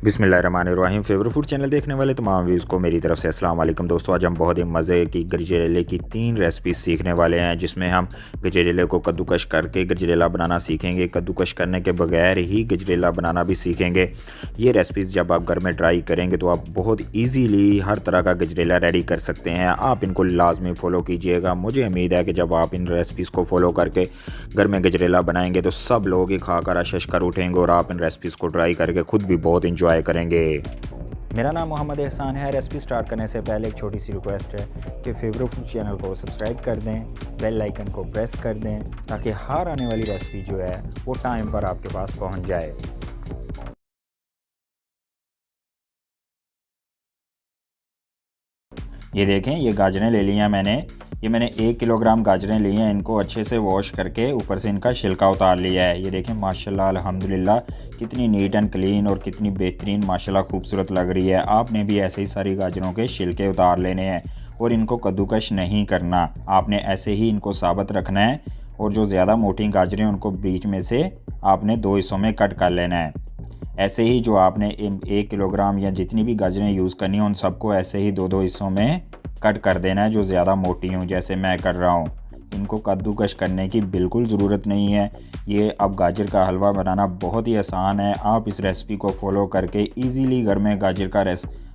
बिस्मिल्लाहिर्रहमानिर्रहीम। Favourite food channel देखने वाले तमाम व्यूज़ को मेरी तरफ से अस्सलाम वालेकुम। दोस्तों, आज हम बहुत ही मज़े की गजरेले की 3 रेसिपीज़ सीखने वाले हैं, जिसमें हम गजरेले को कद्दूकश करके गजरेला बनाना सीखेंगे। कद्दूकश करने के बगैर ही गजरेला बनाना भी सीखेंगे। ये रेसिपीज़ जब आप घर में ट्राई करेंगे तो आप बहुत ईजीली हर तरह का गजरेला रेडी कर सकते हैं। आप इनको लाजमी फ़ॉलो कीजिएगा। मुझे उम्मीद है कि जब आप इन रेसिपीज़ को फ़ॉलो करके घर में गजरेला बनाएंगे तो सब लोग ही खाकर अशश कर उठेंगे और आप इन रेसिपीज़ को ट्राई करके खुद भी बहुत इंजॉय करेंगे। मेरा नाम मोहम्मद एहसान है। रेसिपी स्टार्ट करने से पहले एक छोटी सी रिक्वेस्ट है कि फेवरेट फूड चैनल को सब्सक्राइब कर दें, बेल आइकन को प्रेस कर दें ताकि हर आने वाली रेसिपी जो है वो टाइम पर आपके पास पहुंच जाए। ये देखें, ये गाजरें ले ली हैं मैंने 1 किलोग्राम गाजरें ली हैं। इनको अच्छे से वॉश करके ऊपर से इनका छिलका उतार लिया है। ये देखें, माशाल्लाह अल्हम्दुलिल्लाह कितनी नीट एंड क्लीन और कितनी बेहतरीन माशाल्लाह खूबसूरत लग रही है। आपने भी ऐसे ही सारी गाजरों के छिलके उतार लेने हैं और इनको कद्दूकश नहीं करना। आपने ऐसे ही इनको साबुत रखना है और जो ज़्यादा मोटी गाजरें उनको बीच में से आपने 2 हिस्सों में कट कर लेना है। ऐसे ही जो आपने 1 किलोग्राम या जितनी भी गाजरें यूज़ करनी है उन सबको ऐसे ही 2-2 हिस्सों में कट कर देना है, जो ज़्यादा मोटी हूँ जैसे मैं कर रहा हूँ। इनको कद्दूकश करने की बिल्कुल ज़रूरत नहीं है। ये अब गाजर का हलवा बनाना बहुत ही आसान है। आप इस रेसिपी को फॉलो करके इजीली घर में गाजर का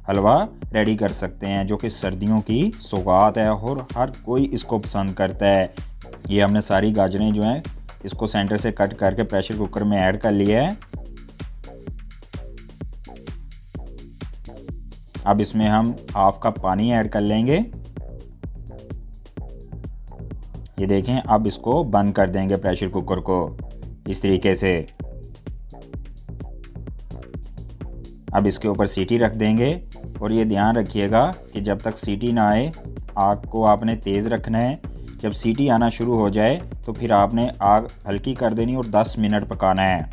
हलवा रेडी कर सकते हैं, जो कि सर्दियों की सौगात है और हर कोई इसको पसंद करता है। ये हमने सारी गाजरें जो हैं इसको सेंटर से कट करके प्रेशर कुकर में ऐड कर लिया है। अब इसमें हम हाफ कप पानी ऐड कर लेंगे। ये देखें, अब इसको बंद कर देंगे प्रेशर कुकर को इस तरीके से। अब इसके ऊपर सीटी रख देंगे और ये ध्यान रखिएगा कि जब तक सीटी ना आए आग को आपने तेज़ रखना है। जब सीटी आना शुरू हो जाए तो फिर आपने आग हल्की कर देनी और 10 मिनट पकाना है।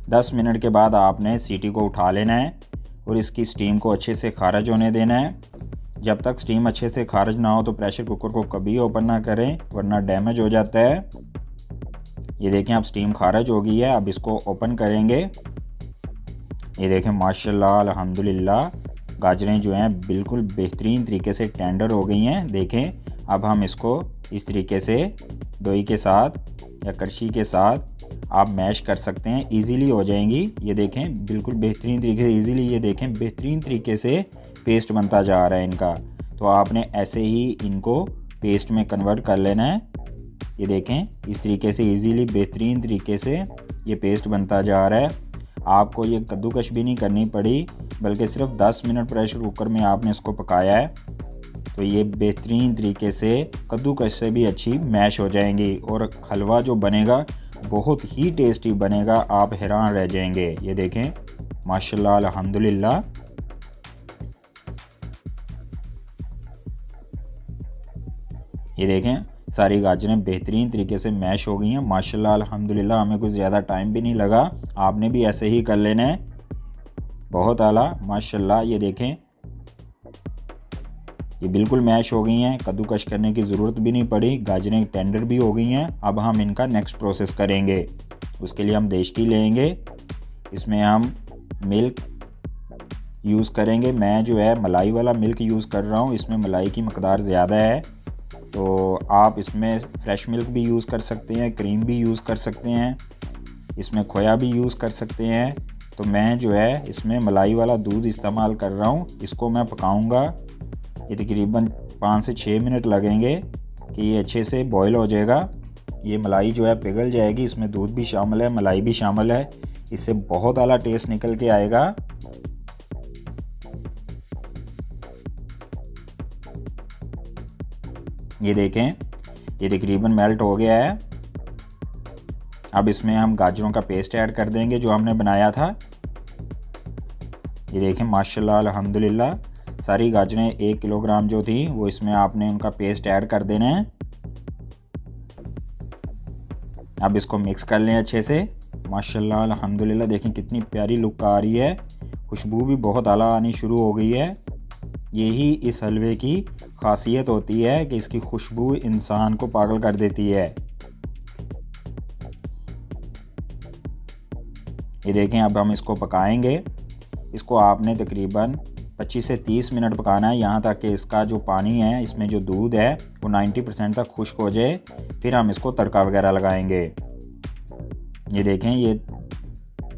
दस मिनट के बाद आपने सीटी को उठा लेना है और इसकी स्टीम को अच्छे से खारिज होने देना है। जब तक स्टीम अच्छे से खारिज ना हो तो प्रेशर कुकर को कभी ओपन ना करें, वरना डैमेज हो जाता है। ये देखें, अब स्टीम खारिज हो गई है। अब इसको ओपन करेंगे। ये देखें, माशाल्लाह अल्हम्दुलिल्लाह गाजरें जो हैं बिल्कुल बेहतरीन तरीके से टेंडर हो गई हैं। देखें, अब हम इसको इस तरीके से दोई के साथ या करछी के साथ आप मैश कर सकते हैं, इजीली हो जाएंगी। ये देखें, बिल्कुल बेहतरीन तरीके से इजीली, ये देखें बेहतरीन तरीके से पेस्ट बनता जा रहा है इनका। तो आपने ऐसे ही इनको पेस्ट में कन्वर्ट कर लेना है। ये देखें, इस तरीके से इजीली बेहतरीन तरीके से ये पेस्ट बनता जा रहा है। आपको ये कद्दूकश भी नहीं करनी पड़ी, बल्कि सिर्फ 10 मिनट प्रेशर कुकर में आपने इसको पकाया है। तो ये बेहतरीन तरीके से कद्दूकश से भी अच्छी मैश हो जाएंगी और हलवा जो बनेगा बहुत ही टेस्टी बनेगा, आप हैरान रह जाएंगे। ये देखें, माशाल्लाह अल्हम्दुलिल्लाह। ये देखें, सारी गाजरें बेहतरीन तरीके से मैश हो गई हैं, माशाल्लाह अल्हम्दुलिल्लाह। हमें कुछ ज़्यादा टाइम भी नहीं लगा। आपने भी ऐसे ही कर लेना है। बहुत आला माशाल्लाह। ये देखें, ये बिल्कुल मैश हो गई हैं, कद्दूकश करने की ज़रूरत भी नहीं पड़ी। गाजरें टेंडर भी हो गई हैं। अब हम इनका नेक्स्ट प्रोसेस करेंगे। उसके लिए हम देशकी लेंगे। इसमें हम मिल्क यूज़ करेंगे। मैं जो है मलाई वाला मिल्क यूज़ कर रहा हूँ, इसमें मलाई की मकदार ज़्यादा है। तो आप इसमें फ्रेश मिल्क भी यूज़ कर सकते हैं, क्रीम भी यूज़ कर सकते हैं, इसमें खोया भी यूज़ कर सकते हैं। तो मैं जो है इसमें मलाई वाला दूध इस्तेमाल कर रहा हूँ। इसको मैं पकाऊँगा। ये तकरीबन 5 से 6 मिनट लगेंगे कि ये अच्छे से बॉईल हो जाएगा। ये मलाई जो है पिघल जाएगी, इसमें दूध भी शामिल है, मलाई भी शामिल है। इससे बहुत आला टेस्ट निकल के आएगा। ये देखें, ये तकरीबन मेल्ट हो गया है। अब इसमें हम गाजरों का पेस्ट ऐड कर देंगे जो हमने बनाया था। ये देखें, माशाल्लाह अल्हम्दुलिल्लाह सारी गाजरें 1 किलोग्राम जो थी वो इसमें आपने उनका पेस्ट ऐड कर देना है। अब इसको मिक्स कर लें अच्छे से। माशाल्लाह अल्हम्दुलिल्लाह देखें कितनी प्यारी लुक आ रही है, खुशबू भी बहुत आला आनी शुरू हो गई है। यही इस हलवे की खासियत होती है कि इसकी खुशबू इंसान को पागल कर देती है। ये देखें अब हम इसको पकाएंगे। इसको आपने तकरीबन 25 से 30 मिनट पकाना है, यहाँ तक कि इसका जो पानी है, इसमें जो दूध है वो 90% तक खुश्क हो जाए। फिर हम इसको तड़का वगैरह लगाएंगे। ये देखें ये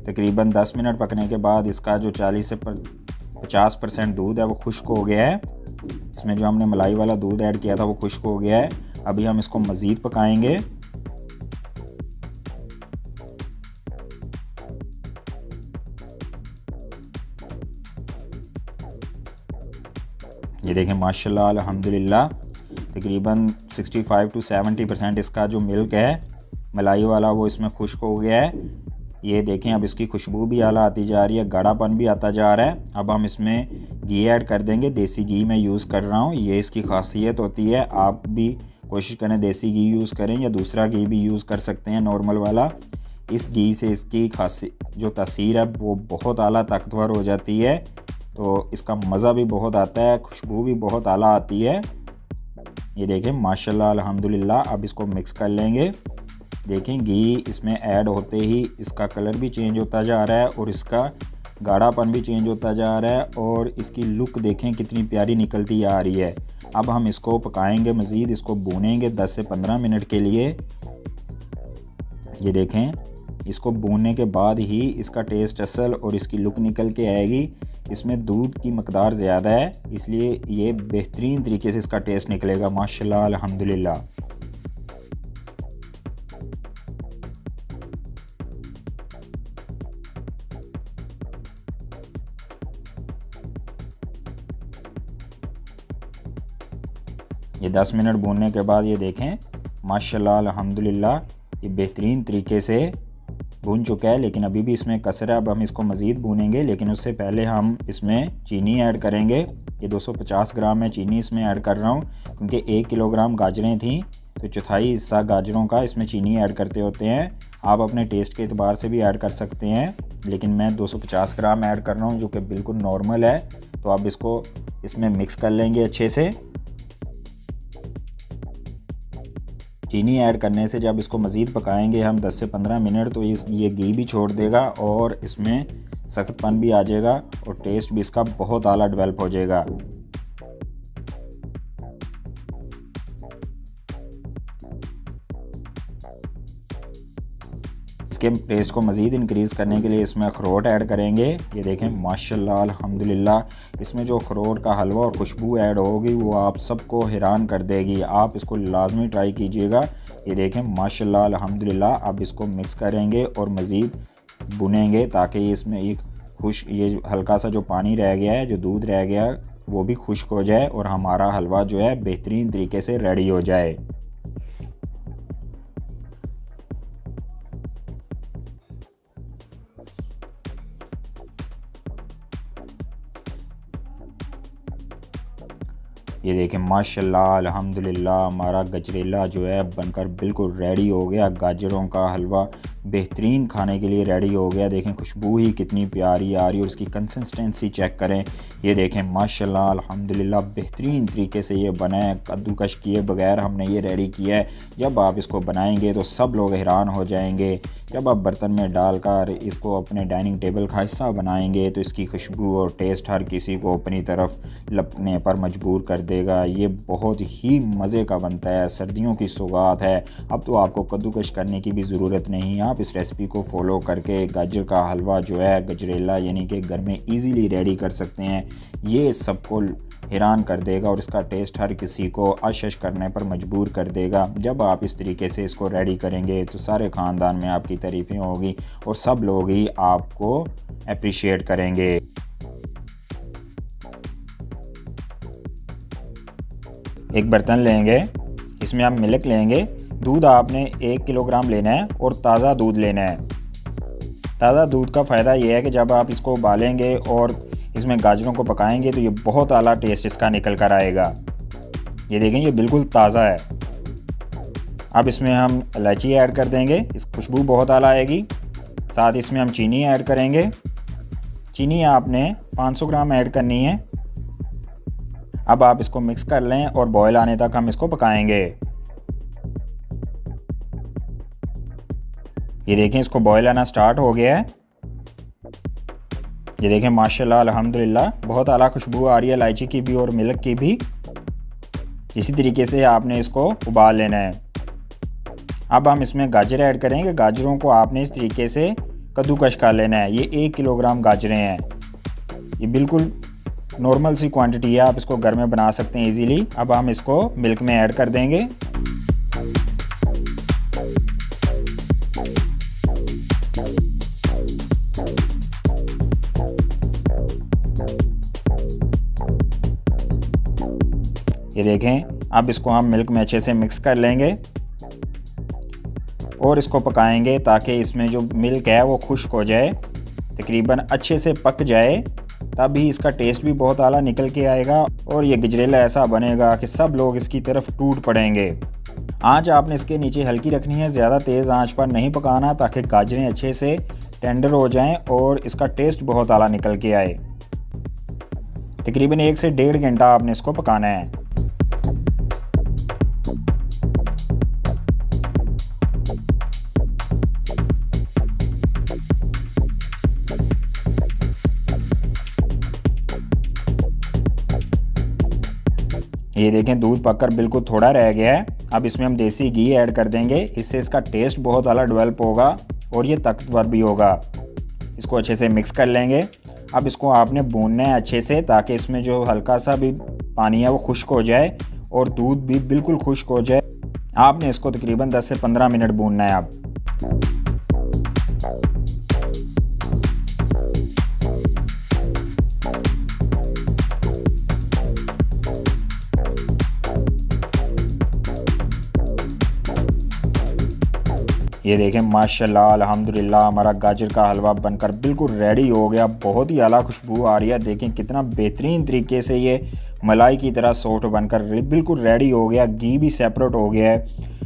तकरीबन 10 मिनट पकने के बाद इसका जो 40 से 50% दूध है वो खुश्क हो गया है। इसमें जो हमने मलाई वाला दूध ऐड किया था वो खुश्क हो गया है। अभी हम इसको मज़ीद पकाएंगे। ये देखें माशाल्लाह अल्हम्दुलिल्लाह तकरीबन 65 to 70% इसका जो मिल्क है मलाई वाला वो इसमें खुश्क हो गया है। ये देखें अब इसकी खुशबू भी आला आती जा रही है, गाढ़ापन भी आता जा रहा है। अब हम इसमें घी ऐड कर देंगे। देसी घी मैं यूज़ कर रहा हूँ, ये इसकी खासियत होती है। आप भी कोशिश करें देसी घी यूज़ करें या दूसरा घी भी यूज़ कर सकते हैं नॉर्मल वाला। इस घी से इसकी खासी जो तासीर है वो बहुत आला ताकतवर हो जाती है, तो इसका मज़ा भी बहुत आता है, खुशबू भी बहुत आला आती है। ये देखें माशाल्लाह अल्हम्दुलिल्लाह। अब इसको मिक्स कर लेंगे। देखें घी इसमें ऐड होते ही इसका कलर भी चेंज होता जा रहा है और इसका गाढ़ापन भी चेंज होता जा रहा है और इसकी लुक देखें कितनी प्यारी निकलती आ रही है। अब हम इसको पकाएंगे मज़ीद, इसको भूनेंगे 10 से 15 मिनट के लिए। ये देखें इसको भूनने के बाद ही इसका टेस्ट असल और इसकी लुक निकल के आएगी। इसमें दूध की मकदार ज़्यादा है, इसलिए ये बेहतरीन तरीके से इसका टेस्ट निकलेगा माशाल्लाह अल्हम्दुलिल्लाह। ये 10 मिनट भूनने के बाद ये देखें माशाल्लाह अल्हम्दुलिल्लाह ये बेहतरीन तरीके से भून चुका है, लेकिन अभी भी इसमें कसर है। अब हम इसको मज़ीद भूनेंगे, लेकिन उससे पहले हम इसमें चीनी ऐड करेंगे। ये 250 ग्राम मैं चीनी इसमें ऐड कर रहा हूँ, क्योंकि 1 किलोग्राम गाजरें थी तो चौथाई हिस्सा गाजरों का इसमें चीनी ऐड करते होते हैं। आप अपने टेस्ट के एतबार से भी ऐड कर सकते हैं, लेकिन मैं 250 ग्राम ऐड कर रहा हूँ जो कि बिल्कुल नॉर्मल है। तो अब इसको इसमें मिक्स कर लेंगे अच्छे से। चीनी ऐड करने से जब इसको मज़ीद पकाएंगे हम 10 से 15 मिनट, तो ये घी भी छोड़ देगा और इसमें सख्तपन भी आ जाएगा और टेस्ट भी इसका बहुत आला डेवलप हो जाएगा। इसके टेस्ट को मज़ीद इंक्रीज़ करने के लिए इसमें अखरोट ऐड करेंगे। ये देखें माशाल्लाह अल्हम्दुलिल्लाह इसमें जो अखरोट का हलवा और खुशबू ऐड होगी वो आप सबको हैरान कर देगी। आप इसको लाजमी ट्राई कीजिएगा। ये देखें माशाल्लाह अल्हम्दुलिल्लाह। अब इसको मिक्स करेंगे और मज़ीद भुनेंगे ताकि इसमें ये हल्का सा जो पानी रह गया है, जो दूध रह गया है, वो भी खुश्क हो जाए और हमारा हलवा जो है बेहतरीन तरीके से रेडी हो जाए। ये देखें माशाल्लाह अल्हम्दुलिल्लाह हमारा गजरेला जो है बनकर बिल्कुल रेडी हो गया। गाजरों का हलवा बेहतरीन खाने के लिए रेडी हो गया। देखें खुशबू ही कितनी प्यारी आ रही है और उसकी कंसिस्टेंसी चेक करें। ये देखें माशाल्लाह अल्हम्दुलिल्लाह बेहतरीन तरीके से ये बना है, कद्दूकश किए बगैर हमने ये रेडी किया है। जब आप इसको बनाएंगे तो सब लोग हैरान हो जाएंगे। जब आप बर्तन में डालकर इसको अपने डाइनिंग टेबल का हिस्सा बनाएंगे तो इसकी खुशबू और टेस्ट हर किसी को अपनी तरफ लपकने पर मजबूर कर देगा। ये बहुत ही मज़े का बनता है, सर्दियों की सौगात है। अब तो आपको कद्दूकश करने की भी ज़रूरत नहीं। आप इस रेसिपी को फॉलो करके गाजर का हलवा जो है गजरेला यानी कि घर में इजीली रेडी कर सकते हैं। ये सबको हैरान कर देगा और इसका टेस्ट हर किसी को आशीष करने पर मजबूर कर देगा। जब आप इस तरीके से इसको रेडी करेंगे तो सारे ख़ानदान में आपकी तारीफ़ें होगी और सब लोग ही आपको अप्रिशिएट करेंगे। एक बर्तन लेंगे, इसमें हम मिल्क लेंगे। दूध आपने 1 किलोग्राम लेना है और ताज़ा दूध लेना है। ताज़ा दूध का फ़ायदा ये है कि जब आप इसको उबालेंगे और इसमें गाजरों को पकाएंगे तो ये बहुत आला टेस्ट इसका निकल कर आएगा। ये देखें ये बिल्कुल ताज़ा है। अब इसमें हम इलायची ऐड कर देंगे, इस खुशबू बहुत आला आएगी। साथ इसमें हम चीनी ऐड करेंगे। चीनी आपने 500 ग्राम ऐड करनी है। अब आप इसको मिक्स कर लें और बॉयल आने तक हम इसको पकाएंगे। ये देखें इसको बॉयल आना स्टार्ट हो गया है। ये देखें माशाल्लाह अल्हम्दुलिल्लाह बहुत आला खुशबू आ रही है इलायची की भी और मिल्क की भी। इसी तरीके से आपने इसको उबाल लेना है। अब हम इसमें गाजर ऐड करेंगे। गाजरों को आपने इस तरीके से कद्दूकश कर लेना है। ये 1 किलोग्राम गाजरें हैं। ये बिल्कुल नॉर्मल सी क्वांटिटी है, आप इसको घर में बना सकते हैं इजीली। अब हम इसको मिल्क में ऐड कर देंगे। ये देखें अब इसको हम मिल्क में अच्छे से मिक्स कर लेंगे और इसको पकाएंगे ताकि इसमें जो मिल्क है वो खुश्क हो जाए, तकरीबन अच्छे से पक जाए, तब ही इसका टेस्ट भी बहुत आला निकल के आएगा और ये गजरेला ऐसा बनेगा कि सब लोग इसकी तरफ टूट पड़ेंगे। आंच आपने इसके नीचे हल्की रखनी है, ज़्यादा तेज़ आंच पर नहीं पकाना ताकि गाजरें अच्छे से टेंडर हो जाएं और इसका टेस्ट बहुत आला निकल के आए। तकरीबन 1 से 1.5 घंटा आपने इसको पकाना है। ये देखें दूध पककर बिल्कुल थोड़ा रह गया है। अब इसमें हम देसी घी ऐड कर देंगे, इससे इसका टेस्ट बहुत आला डेवलप होगा और ये ताकतवर भी होगा। इसको अच्छे से मिक्स कर लेंगे। अब इसको आपने भूनना है अच्छे से ताकि इसमें जो हल्का सा भी पानी है वो खुश्क हो जाए और दूध भी बिल्कुल खुश्क हो जाए। आपने इसको तकरीबन 10 से 15 मिनट भूनना है। अब ये देखें माशाल्लाह अल्हम्दुलिल्लाह हमारा गाजर का हलवा बनकर बिल्कुल रेडी हो गया। बहुत ही आला खुशबू आ रही है। देखें कितना बेहतरीन तरीके से ये मलाई की तरह सॉफ्ट बनकर बिल्कुल रेडी हो गया। घी भी सेपरेट हो गया है।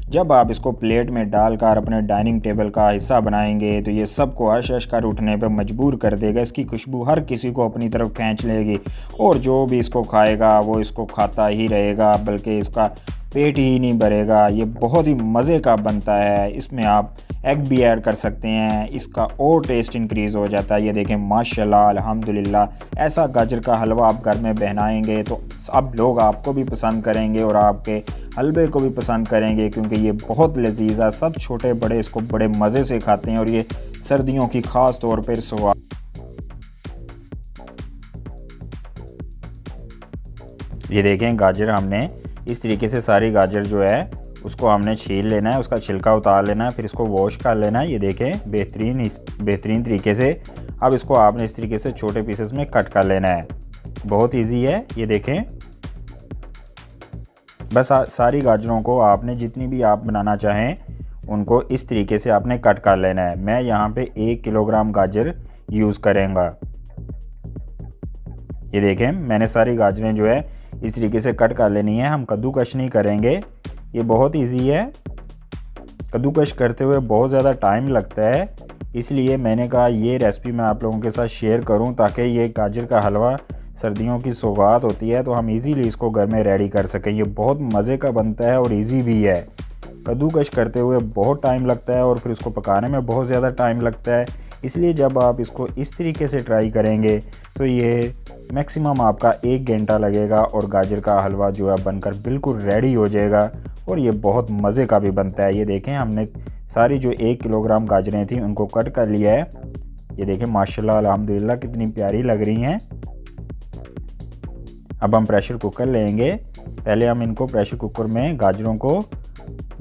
जब आप इसको प्लेट में डालकर अपने डाइनिंग टेबल का हिस्सा बनाएंगे तो ये सबको हश कर उठने पर मजबूर कर देगा। इसकी खुशबू हर किसी को अपनी तरफ खींच लेगी और जो भी इसको खाएगा वो इसको खाता ही रहेगा, बल्कि इसका पेट ही नहीं भरेगा। ये बहुत ही मज़े का बनता है। इसमें आप एग भी ऐड कर सकते हैं, इसका और टेस्ट इंक्रीज़ हो जाता है। ये देखें माशाल्लाह अल्हम्दुलिल्लाह ऐसा गाजर का हलवा आप घर में बनाएंगे तो सब लोग आपको भी पसंद करेंगे और आपके हलवे को भी पसंद करेंगे, क्योंकि ये बहुत लजीज़ है। सब छोटे बड़े इसको बड़े मज़े से खाते हैं और ये सर्दियों की ख़ास तौर पर स्वाद। ये देखें गाजर हमने इस तरीके से सारी गाजर जो है उसको हमने छील लेना है, उसका छिलका उतार लेना है, फिर इसको वॉश कर लेना है। ये देखें बेहतरीन तरीके से। अब इसको आपने इस तरीके से छोटे पीसेस में कट कर लेना है। बहुत इजी है। ये देखें बस सारी गाजरों को आपने जितनी भी आप बनाना चाहें उनको इस तरीके से आपने कट कर लेना है। मैं यहाँ पे 1 किलोग्राम गाजर यूज़ करेंगे। ये देखें मैंने सारी गाजरें जो है इस तरीके से कट कर लेनी है। हम कद्दूकश नहीं करेंगे, ये बहुत इजी है। कद्दूकश करते हुए बहुत ज़्यादा टाइम लगता है, इसलिए मैंने कहा ये रेसिपी मैं आप लोगों के साथ शेयर करूं ताकि ये गाजर का हलवा सर्दियों की सौगात होती है तो हम इजीली इसको घर में रेडी कर सकें। ये बहुत मज़े का बनता है और इजी भी है। कद्दूकश करते हुए बहुत टाइम लगता है और फिर इसको पकाने में बहुत ज़्यादा टाइम लगता है, इसलिए जब आप इसको इस तरीके से ट्राई करेंगे तो ये मैक्सिमम आपका 1 घंटा लगेगा और गाजर का हलवा जो है बनकर बिल्कुल रेडी हो जाएगा और ये बहुत मज़े का भी बनता है। ये देखें हमने सारी जो 1 किलोग्राम गाजरें थी उनको कट कर लिया है। ये देखें माशाल्लाह अल्हम्दुलिल्लाह कितनी प्यारी लग रही हैं। अब हम प्रेशर कुकर लेंगे। पहले हम इनको प्रेशर कुकर में गाजरों को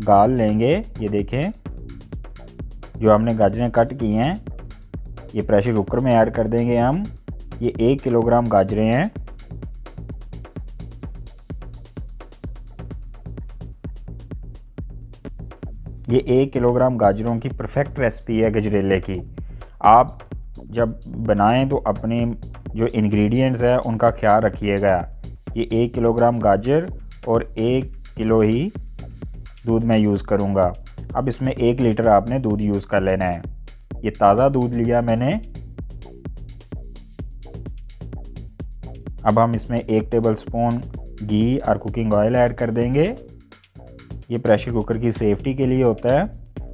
गाल लेंगे। ये देखें जो हमने गाजरें कट की हैं ये प्रेशर कुकर में ऐड कर देंगे हम। ये 1 किलोग्राम गाजरें हैं। ये 1 किलोग्राम गाजरों की परफेक्ट रेसिपी है गजरेले की। आप जब बनाएं तो अपने जो इंग्रेडिएंट्स है उनका ख्याल रखिएगा। ये 1 किलोग्राम गाजर और 1 किलो ही दूध मैं यूज़ करूँगा। अब इसमें 1 लीटर आपने दूध यूज़ कर लेना है। ये ताज़ा दूध लिया मैंने। अब हम इसमें 1 टेबलस्पून घी और कुकिंग ऑयल ऐड कर देंगे। ये प्रेशर कुकर की सेफ्टी के लिए होता है,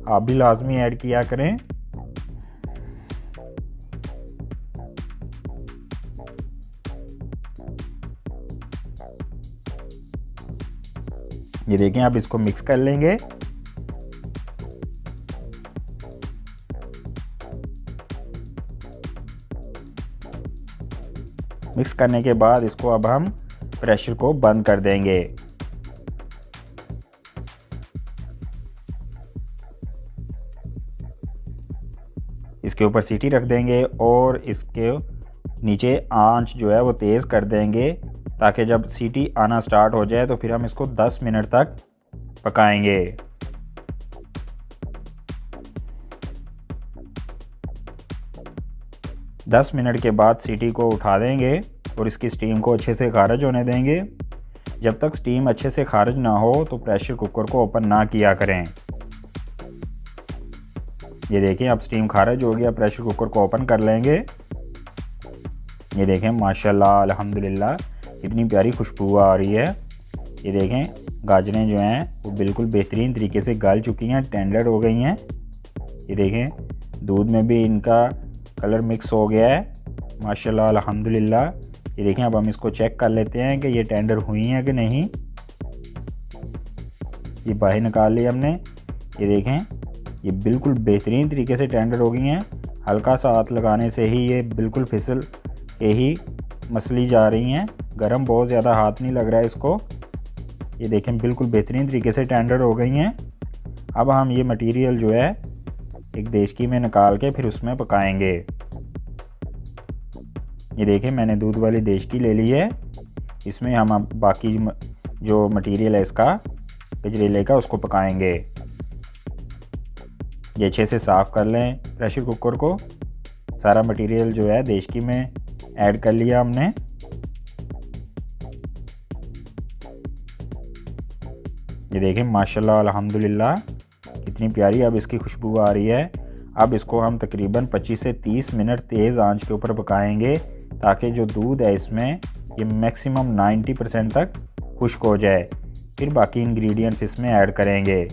आप भी लाजमी ऐड किया करें। ये देखें, अब इसको मिक्स कर लेंगे। मिक्स करने के बाद इसको अब हम प्रेशर को बंद कर देंगे। इसके ऊपर सीटी रख देंगे और इसके नीचे आंच जो है वो तेज़ कर देंगे, ताकि जब सीटी आना स्टार्ट हो जाए तो फिर हम इसको 10 मिनट तक पकाएंगे। दस मिनट के बाद सीटी को उठा देंगे और इसकी स्टीम को अच्छे से खारिज होने देंगे। जब तक स्टीम अच्छे से खारिज ना हो तो प्रेशर कुकर को ओपन ना किया करें। ये देखें, अब स्टीम खारिज हो गया, प्रेशर कुकर को ओपन कर लेंगे। ये देखें, माशाल्लाह अल्हम्दुलिल्लाह कितनी प्यारी खुशबू आ रही है। ये देखें, गाजरें जो हैं वो बिल्कुल बेहतरीन तरीके से गल चुकी हैं, टेंडर हो गई हैं। ये देखें, दूध में भी इनका कलर मिक्स हो गया है, माशाल्लाह अल्हम्दुलिल्लाह। ये देखें, अब हम इसको चेक कर लेते हैं कि ये टेंडर हुई हैं कि नहीं। ये बाहर निकाल ली हमने। ये देखें, ये बिल्कुल बेहतरीन तरीके से टेंडर हो गई हैं। हल्का सा हाथ लगाने से ही ये बिल्कुल फिसल के ही मसली जा रही हैं। गरम बहुत ज़्यादा हाथ नहीं लग रहा है इसको। ये देखें, बिल्कुल बेहतरीन तरीके से टेंडर हो गई हैं। अब हम ये मटेरियल जो है एक देचकी में निकाल के फिर उसमें पकाएंगे। ये देखें, मैंने दूध वाली देचकी ले ली है। इसमें हम अब बाकी जो मटेरियल है इसका गजरेले का, उसको पकाएंगे। ये अच्छे से साफ़ कर लें प्रेशर कुकर को। सारा मटेरियल जो है देचकी में ऐड कर लिया हमने। ये देखें, माशाल्लाह अल्हम्दुलिल्लाह कितनी प्यारी अब इसकी खुशबू आ रही है। अब इसको हम तकरीबन 25 से 30 मिनट तेज़ आंच के ऊपर पकाएंगे, ताकि जो दूध है इसमें ये मैक्सिमम 90% तक खुश्क हो जाए। फिर बाकी इंग्रेडिएंट्स इसमें ऐड करेंगे।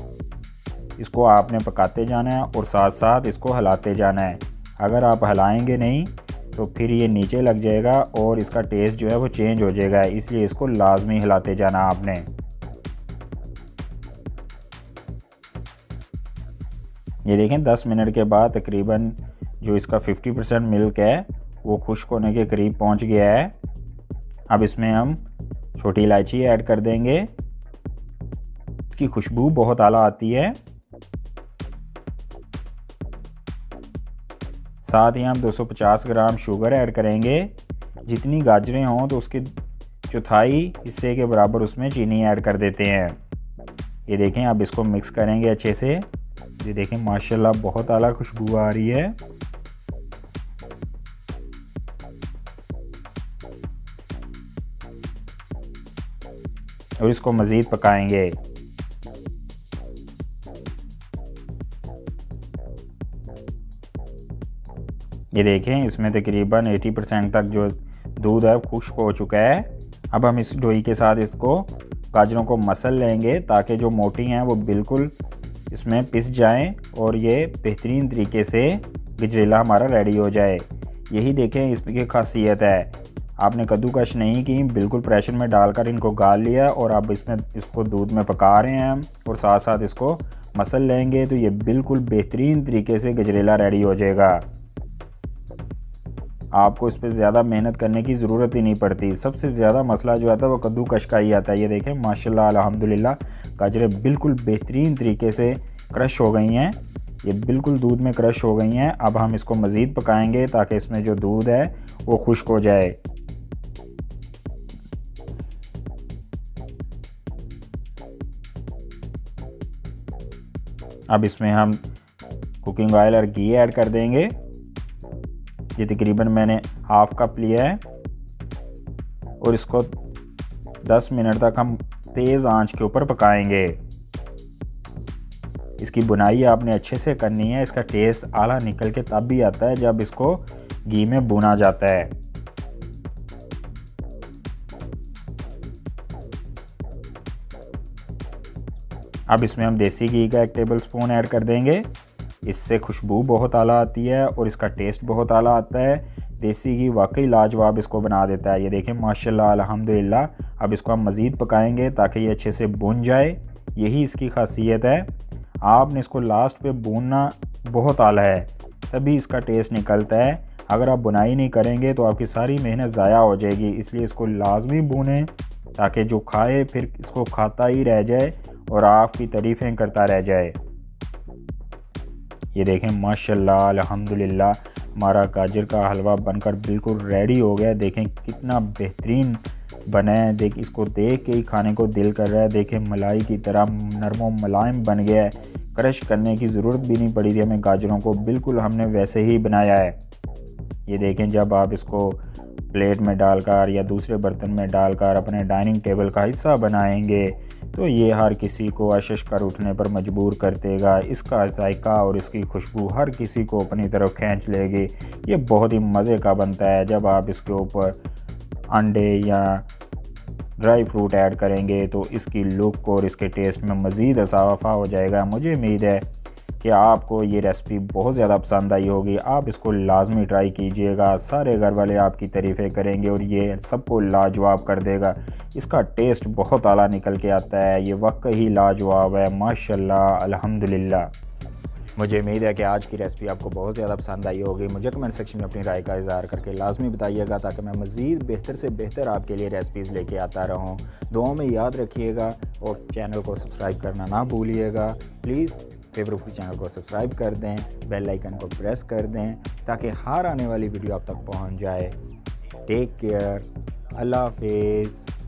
इसको आपने पकाते जाना है और साथ साथ इसको हिलाते जाना है। अगर आप हिलाएंगे नहीं तो फिर ये नीचे लग जाएगा और इसका टेस्ट जो है वो चेंज हो जाएगा, इसलिए इसको लाजमी हिलाते जाना आपने। ये देखें, 10 मिनट के बाद तकरीबन जो इसका 50% मिल्क है वो खुश्क होने के करीब पहुंच गया है। अब इसमें हम छोटी इलायची ऐड कर देंगे। इसकी खुशबू बहुत आला आती है। साथ ही हम 250 ग्राम शुगर ऐड करेंगे। जितनी गाजरें हों तो उसके चौथाई हिस्से के बराबर उसमें चीनी ऐड कर देते हैं। ये देखें, अब इसको मिक्स करेंगे अच्छे से। ये देखें, माशाल्लाह बहुत आला खुशबू आ रही है। और इसको मज़ीद पकाएंगे। ये देखें, इसमें तकरीबन 80% तक जो दूध है खुश्क हो चुका है। अब हम इस डोई के साथ इसको गाजरों को मसल लेंगे, ताकि जो मोटी हैं वो बिल्कुल इसमें पिस जाएं और ये बेहतरीन तरीके से गजरेला हमारा रेडी हो जाए। यही देखें इसकी खासियत है। आपने कद्दूकश नहीं की, बिल्कुल प्रेशर में डालकर इनको गाल लिया और अब इसमें इसको दूध में पका रहे हैं हम और साथ साथ इसको मसल लेंगे, तो ये बिल्कुल बेहतरीन तरीके से गजरेला रेडी हो जाएगा। आपको इस पर ज़्यादा मेहनत करने की ज़रूरत ही नहीं पड़ती। सबसे ज़्यादा मसला जो आता है वो कद्दूकश का ही आता है। ये देखें, माशाल्लाह अल्हम्दुलिल्लाह गाजरें बिल्कुल बेहतरीन तरीके से क्रश हो गई हैं। ये बिल्कुल दूध में क्रश हो गई हैं। अब हम इसको मज़ीद पकाएंगे ताकि इसमें जो दूध है वो खुश्क हो जाए। अब इसमें हम कुकिंग ऑयल और घी ऐड कर देंगे। ये तकरीबन मैंने हाफ कप लिया है और इसको 10 मिनट तक हम तेज़ आंच के ऊपर पकाएंगे। इसकी बुनाई आपने अच्छे से करनी है। इसका टेस्ट आला निकल के तब भी आता है जब इसको घी में भुना जाता है। अब इसमें हम देसी घी का 1 टेबल स्पून ऐड कर देंगे। इससे खुशबू बहुत आला आती है और इसका टेस्ट बहुत आला आता है। देसी घी वाकई लाजवाब इसको बना देता है। ये देखें, माशाल्लाह अल्हम्दुलिल्लाह। अब इसको हम मज़ीद पकाएंगे ताकि ये अच्छे से भुन जाए यही इसकी खासियत है। आपने इसको लास्ट पे भूनना बहुत आला है, तभी इसका टेस्ट निकलता है। अगर आप बुनाई नहीं करेंगे तो आपकी सारी मेहनत ज़ाया हो जाएगी। इसलिए इसको लाजमी भूनें ताकि जो खाए फिर इसको खाता ही रह जाए और आपकी तारीफ़ें करता रह जाए। ये देखें माशाल्लाह अल्हम्दुलिल्लाह हमारा गाजर का हलवा बनकर बिल्कुल रेडी हो गया। देखें कितना बेहतरीन बना है। इसको देख के ही खाने को दिल कर रहा है। देखें मलाई की तरह नरम व मुलायम बन गया है। क्रश करने की ज़रूरत भी नहीं पड़ी थी हमें गाजरों को, बिल्कुल हमने वैसे ही बनाया है। ये देखें जब आप इसको प्लेट में डालकर या दूसरे बर्तन में डालकर अपने डाइनिंग टेबल का हिस्सा बनाएंगे तो ये हर किसी को आशिश कर उठने पर मजबूर कर देगा। इसका जायका और इसकी खुशबू हर किसी को अपनी तरफ खींच लेगी। ये बहुत ही मज़े का बनता है। जब आप इसके ऊपर अंडे या ड्राई फ्रूट ऐड करेंगे तो इसकी लुक और इसके टेस्ट में मज़ीद इजाफा हो जाएगा। मुझे उम्मीद है कि आपको ये रेसिपी बहुत ज़्यादा पसंद आई होगी। आप इसको लाजमी ट्राई कीजिएगा। सारे घर वाले आपकी तारीफ़ें करेंगे और ये सबको लाजवाब कर देगा। इसका टेस्ट बहुत आला निकल के आता है। ये वाकई लाजवाब है माशाल्लाह अल्हम्दुलिल्लाह। मुझे उम्मीद है कि आज की रेसिपी आपको बहुत ज़्यादा पसंद आई होगी। मुझे कमेंट सेक्शन में अपनी राय का इज़हार करके लाजमी बताइएगा ताकि मैं मज़ीद बेहतर से बेहतर आपके लिए रेसिपीज़ लेके आता रहूँ। दुआओं में याद रखिएगा और चैनल को सब्सक्राइब करना ना भूलिएगा। प्लीज़ फेवरेट फूड चैनल को सब्सक्राइब कर दें, बेल आइकन को प्रेस कर दें ताकि हर आने वाली वीडियो आप तक पहुँच जाए। टेक केयर, अल्लाह हाफिज़।